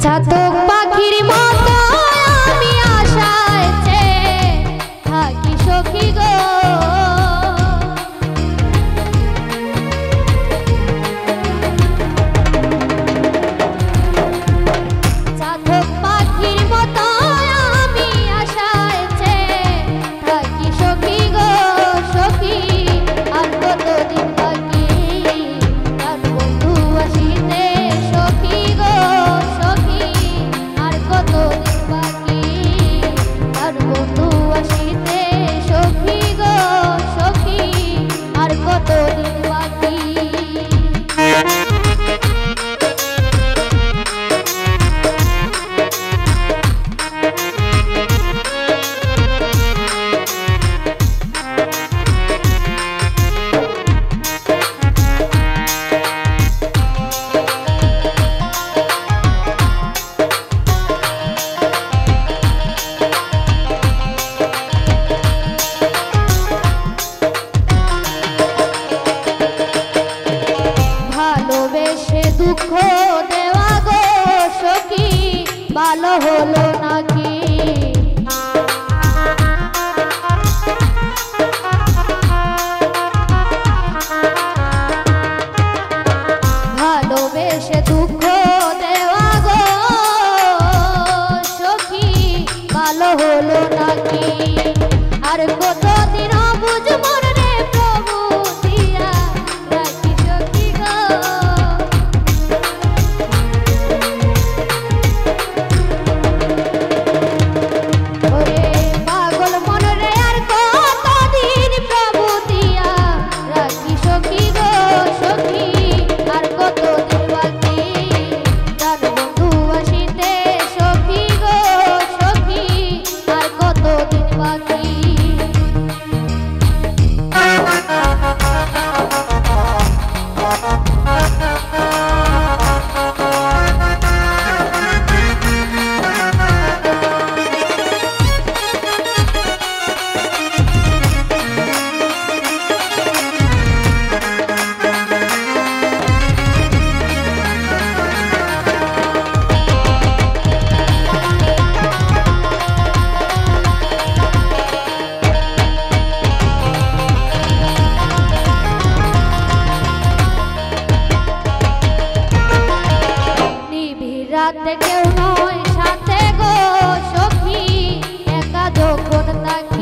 চাতক পাখির মতো আমি আশায় চেয়ে থাকি সখী গো। চাতক পাখির মতো আমি আশায় চেয়ে থাকি সখী গো সখী। আর কতদিন বাকি তার বন্ধু আসিতে সখী গো সখী। আর কতদিন বাকি তার বন্ধু আসিতে সখী গো সখী। আর কতদিন বাকি। ভালোবেসে দুঃখ দেওয়া গো সখী ভালো হলো নাকি। ভালোবেসে দুঃখ দেওয়া গো সখী ভালো হলো নাকি। আর কতদিন বুঝবো রে প্রভু দিয়া রাখি সখী গো। ওরে পাগল মন রে আর কতদিন প্রভু দিয়া রাখি সখী গো সখী। আর কতদিন বাকি তার বন্ধু আসিতে সখী গো সখী। আর কতদিন বাকি। রাতে কেউ নয় সাথে গো সখী একা যখন তাকে